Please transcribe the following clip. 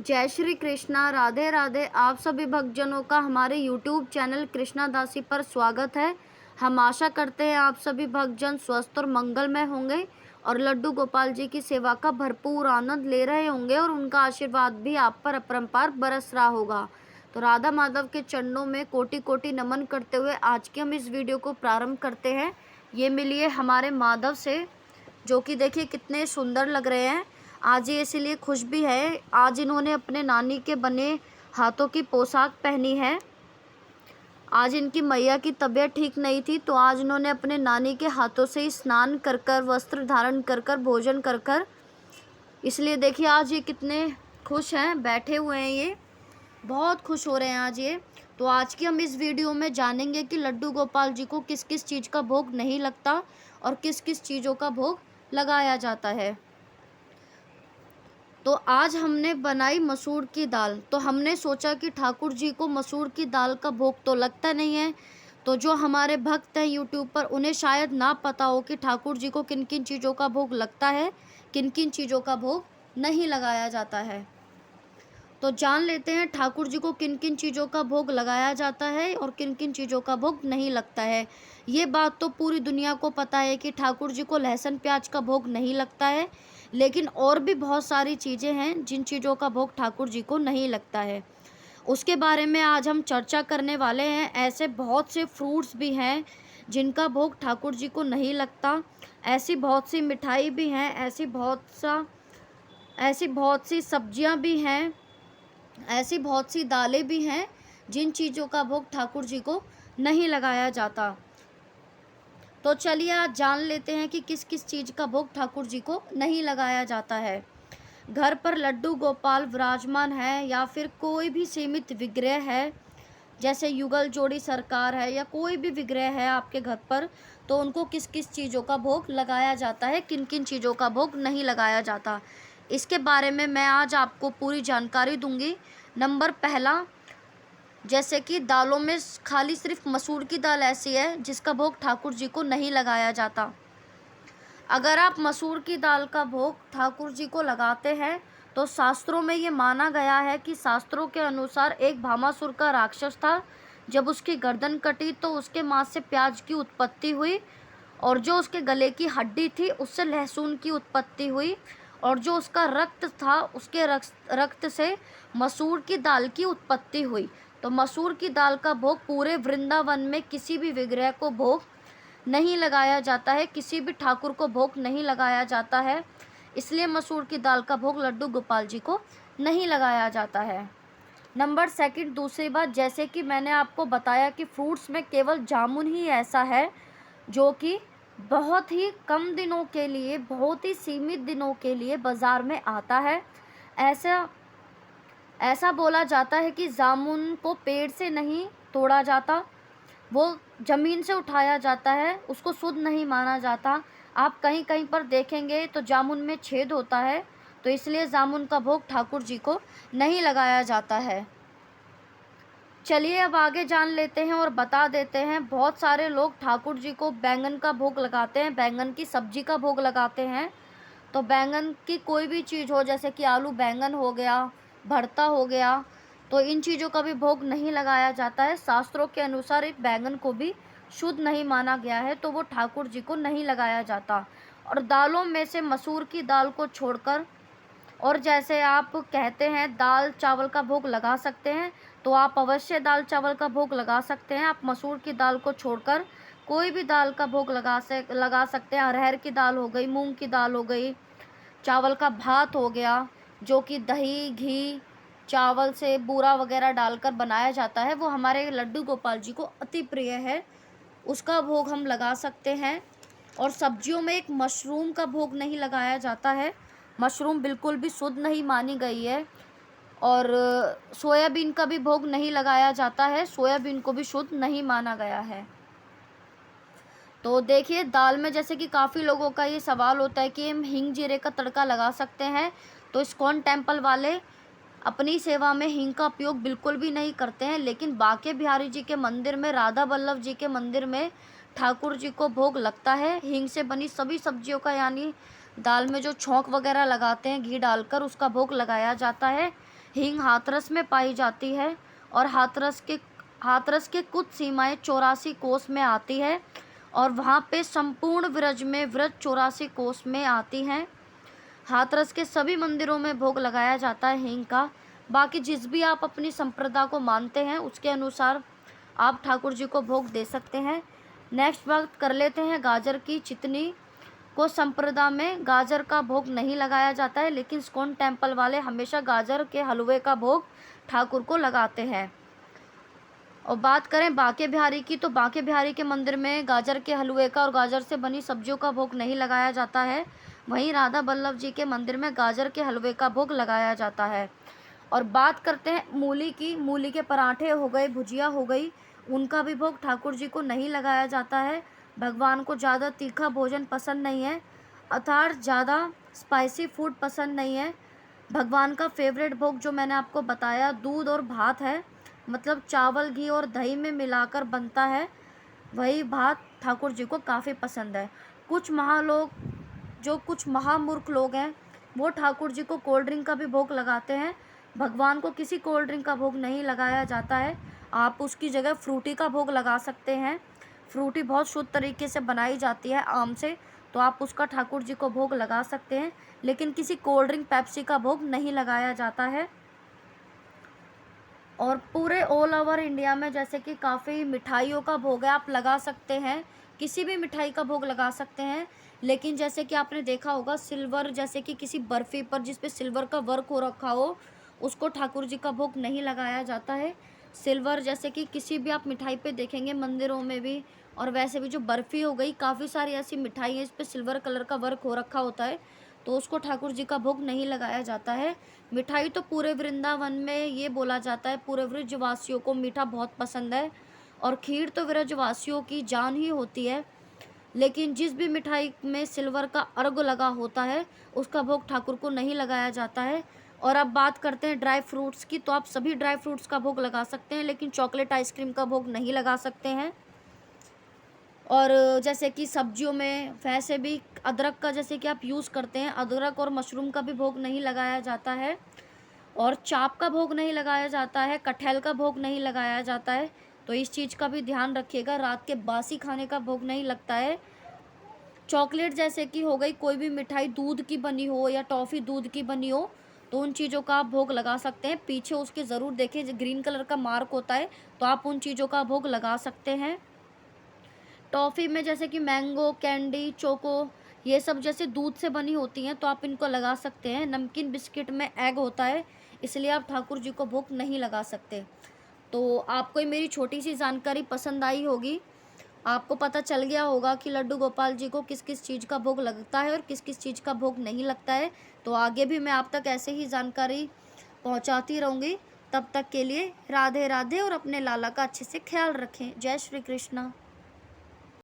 जय श्री कृष्णा, राधे राधे। आप सभी भक्तजनों का हमारे YouTube चैनल कृष्णा दासी पर स्वागत है। हम आशा करते हैं आप सभी भक्तजन स्वस्थ और मंगलमय होंगे और लड्डू गोपाल जी की सेवा का भरपूर आनंद ले रहे होंगे और उनका आशीर्वाद भी आप पर अपरंपार बरस रहा होगा। तो राधा माधव के चरणों में कोटि कोटि नमन करते हुए आज के हम इस वीडियो को प्रारंभ करते हैं। ये मिलिए हमारे माधव से, जो कि देखिए कितने सुंदर लग रहे हैं। आज ये इसीलिए खुश भी है, आज इन्होंने अपने नानी के बने हाथों की पोशाक पहनी है। आज इनकी मैया की तबीयत ठीक नहीं थी, तो आज इन्होंने अपने नानी के हाथों से ही स्नान कर कर, वस्त्र धारण कर कर, भोजन कर कर, इसलिए देखिए आज ये कितने खुश हैं, बैठे हुए हैं, ये बहुत खुश हो रहे हैं आज ये। तो आज की हम इस वीडियो में जानेंगे कि लड्डू गोपाल जी को किस किस चीज़ का भोग नहीं लगता और किस किस चीज़ों का भोग लगाया जाता है। तो आज हमने बनाई मसूर की दाल। तो हमने सोचा कि ठाकुर जी को मसूर की दाल का भोग तो लगता नहीं है, तो जो हमारे भक्त हैं यूट्यूब पर उन्हें शायद ना पता हो कि ठाकुर जी को किन किन चीज़ों का भोग लगता है, किन किन चीज़ों का भोग नहीं लगाया जाता है। तो जान लेते हैं ठाकुर जी को किन किन चीज़ों का भोग लगाया जाता है और किन किन चीज़ों का भोग नहीं लगता है। ये बात तो पूरी दुनिया को पता है कि ठाकुर जी को लहसुन प्याज का भोग नहीं लगता है, लेकिन और भी बहुत सारी चीज़ें हैं जिन चीज़ों का भोग ठाकुर जी को नहीं लगता है। उसके बारे में आज हम चर्चा करने वाले हैं। ऐसे बहुत से फ्रूट्स भी हैं जिनका भोग ठाकुर जी को नहीं लगता, ऐसी बहुत सी मिठाई भी हैं, ऐसी बहुत सी सब्जियां भी हैं, ऐसी बहुत सी दालें भी हैं जिन चीज़ों का भोग ठाकुर जी को नहीं लगाया जाता। तो चलिए आज जान लेते हैं कि किस किस चीज़ का भोग ठाकुर जी को नहीं लगाया जाता है। घर पर लड्डू गोपाल विराजमान है या फिर कोई भी सीमित विग्रह है, जैसे युगल जोड़ी सरकार है या कोई भी विग्रह है आपके घर पर, तो उनको किस किस चीज़ों का भोग लगाया जाता है, किन किन चीज़ों का भोग नहीं लगाया जाता, इसके बारे में मैं आज आपको पूरी जानकारी दूंगी। नंबर पहला, जैसे कि दालों में खाली सिर्फ मसूर की दाल ऐसी है जिसका भोग ठाकुर जी को नहीं लगाया जाता। अगर आप मसूर की दाल का भोग ठाकुर जी को लगाते हैं तो शास्त्रों में ये माना गया है कि शास्त्रों के अनुसार एक भामासुर का राक्षस था। जब उसकी गर्दन कटी तो उसके मांस से प्याज की उत्पत्ति हुई, और जो उसके गले की हड्डी थी उससे लहसुन की उत्पत्ति हुई, और जो उसका रक्त था उसके रक्त से मसूर की दाल की उत्पत्ति हुई। तो मसूर की दाल का भोग पूरे वृंदावन में किसी भी विग्रह को भोग नहीं लगाया जाता है, किसी भी ठाकुर को भोग नहीं लगाया जाता है, इसलिए मसूर की दाल का भोग लड्डू गोपाल जी को नहीं लगाया जाता है। नंबर सेकंड, दूसरी बात, जैसे कि मैंने आपको बताया कि फ्रूट्स में केवल जामुन ही ऐसा है जो कि बहुत ही कम दिनों के लिए, बहुत ही सीमित दिनों के लिए बाज़ार में आता है। ऐसा बोला जाता है कि जामुन को पेड़ से नहीं तोड़ा जाता, वो ज़मीन से उठाया जाता है, उसको शुद्ध नहीं माना जाता। आप कहीं कहीं पर देखेंगे तो जामुन में छेद होता है, तो इसलिए जामुन का भोग ठाकुर जी को नहीं लगाया जाता है। चलिए अब आगे जान लेते हैं और बता देते हैं। बहुत सारे लोग ठाकुर जी को बैंगन का भोग लगाते हैं, बैंगन की सब्जी का भोग लगाते हैं। तो बैंगन की कोई भी चीज़ हो, जैसे कि आलू बैंगन हो गया, भरता हो गया, तो इन चीज़ों का भी भोग नहीं लगाया जाता है। शास्त्रों के अनुसार एक बैंगन को भी शुद्ध नहीं माना गया है, तो वो ठाकुर जी को नहीं लगाया जाता। और दालों में से मसूर की दाल को छोड़कर, और जैसे आप कहते हैं दाल चावल का भोग लगा सकते हैं, तो आप अवश्य दाल चावल का भोग लगा सकते हैं। आप मसूर की दाल को छोड़कर कोई भी दाल का भोग लगा सकते हैं। अरहर की दाल हो गई, मूंग की दाल हो गई, चावल का भात हो गया, जो कि दही घी चावल से बूरा वगैरह डालकर बनाया जाता है, वो हमारे लड्डू गोपाल जी को अति प्रिय है, उसका भोग हम लगा सकते हैं। और सब्जियों में एक मशरूम का भोग नहीं लगाया जाता है, मशरूम बिल्कुल भी शुद्ध नहीं मानी गई है। और सोयाबीन का भी भोग नहीं लगाया जाता है, सोयाबीन को भी शुद्ध नहीं माना गया है। तो देखिए दाल में जैसे कि काफ़ी लोगों का ये सवाल होता है कि हम हींग जीरे का तड़का लगा सकते हैं, तो इस्कॉन टेम्पल वाले अपनी सेवा में हींग का उपयोग बिल्कुल भी नहीं करते हैं, लेकिन बांके बिहारी जी के मंदिर में, राधा बल्लभ जी के मंदिर में ठाकुर जी को भोग लगता है हींग से बनी सभी सब्जियों का, यानी दाल में जो छौंक वगैरह लगाते हैं घी डालकर, उसका भोग लगाया जाता है। हींग हाथरस में पाई जाती है और हाथरस के कुछ सीमाएं 84 कोस में आती है और वहाँ पे संपूर्ण व्रज में व्रज 84 कोस में आती हैं। हाथरस के सभी मंदिरों में भोग लगाया जाता है हींग का। बाकी जिस भी आप अपनी संप्रदाय को मानते हैं उसके अनुसार आप ठाकुर जी को भोग दे सकते हैं। नेक्स्ट बात कर लेते हैं गाजर की। चितनी को संप्रदाय में गाजर का भोग नहीं लगाया जाता है, लेकिन इस्कॉन टेम्पल वाले हमेशा गाजर के हलवे का भोग ठाकुर को लगाते हैं। और बात करें बांके बिहारी की, तो बांके बिहारी के मंदिर में गाजर के हलवे का और गाजर से बनी सब्जियों का भोग नहीं लगाया जाता है। वहीं राधा बल्लभ जी के मंदिर में गाजर के हलवे का भोग लगाया जाता है। और बात करते हैं मूली की। मूली के पराठे हो गए, भुजिया हो गई, उनका भी भोग ठाकुर जी को नहीं लगाया जाता है। भगवान को ज़्यादा तीखा भोजन पसंद नहीं है, अर्थात ज़्यादा स्पाइसी फूड पसंद नहीं है। भगवान का फेवरेट भोग जो मैंने आपको बताया दूध और भात है, मतलब चावल घी और दही में मिलाकर बनता है, वही भात ठाकुर जी को काफ़ी पसंद है। कुछ महामूर्ख लोग हैं वो ठाकुर जी को कोल्ड ड्रिंक का भी भोग लगाते हैं। भगवान को किसी कोल्ड ड्रिंक का भोग नहीं लगाया जाता है। आप उसकी जगह फ्रूटी का भोग लगा सकते हैं। फ्रूटी बहुत शुद्ध तरीके से बनाई जाती है आम से, तो आप उसका ठाकुर जी को भोग लगा सकते हैं, लेकिन किसी कोल्ड ड्रिंक पेप्सी का भोग नहीं लगाया जाता है। और पूरे ऑल ओवर इंडिया में जैसे कि काफ़ी मिठाइयों का भोग है, आप लगा सकते हैं, किसी भी मिठाई का भोग लगा सकते हैं। लेकिन जैसे कि आपने देखा होगा सिल्वर, जैसे कि किसी बर्फ़ी पर जिस पे सिल्वर का वर्क हो रखा हो, उसको ठाकुर जी का भोग नहीं लगाया जाता है। सिल्वर जैसे कि किसी भी आप मिठाई पे देखेंगे मंदिरों में भी, और वैसे भी जो बर्फ़ी हो गई, काफ़ी सारी ऐसी मिठाई है इस पे सिल्वर कलर का वर्क हो रखा होता है, तो उसको ठाकुर जी का भोग नहीं लगाया जाता है। मिठाई तो पूरे वृंदावन में ये बोला जाता है पूरे व्रजवासियों को मीठा बहुत पसंद है, और खीर तो व्रजवासियों की जान ही होती है। लेकिन जिस भी मिठाई में सिल्वर का अर्घ लगा होता है उसका भोग ठाकुर को नहीं लगाया जाता है। और अब बात करते हैं ड्राई फ्रूट्स की, तो आप सभी ड्राई फ्रूट्स का भोग लगा सकते हैं, लेकिन चॉकलेट आइसक्रीम का भोग नहीं लगा सकते हैं। और जैसे कि सब्जियों में वैसे भी अदरक का जैसे कि आप यूज़ करते हैं, अदरक और मशरूम का भी भोग नहीं लगाया जाता है, और चाप का भोग नहीं लगाया जाता है, कटहल का भोग नहीं लगाया जाता है। तो इस चीज़ का भी ध्यान रखिएगा, रात के बासी खाने का भोग नहीं लगता है। चॉकलेट जैसे कि हो गई, कोई भी मिठाई दूध की बनी हो या टॉफ़ी दूध की बनी हो, तो उन चीज़ों का आप भोग लगा सकते हैं। पीछे उसके ज़रूर देखें ग्रीन कलर का मार्क होता है, तो आप उन चीज़ों का भोग लगा सकते हैं। टॉफ़ी में जैसे कि मैंगो, कैंडी, चोको, ये सब जैसे दूध से बनी होती हैं, तो आप इनको लगा सकते हैं। नमकीन बिस्किट में एग होता है, इसलिए आप ठाकुर जी को भोग नहीं लगा सकते। तो आपको ये मेरी छोटी सी जानकारी पसंद आई होगी। आपको पता चल गया होगा कि लड्डू गोपाल जी को किस किस चीज़ का भोग लगता है और किस किस चीज़ का भोग नहीं लगता है। तो आगे भी मैं आप तक ऐसे ही जानकारी पहुंचाती रहूँगी। तब तक के लिए राधे राधे, और अपने लाला का अच्छे से ख्याल रखें। जय श्री कृष्णा।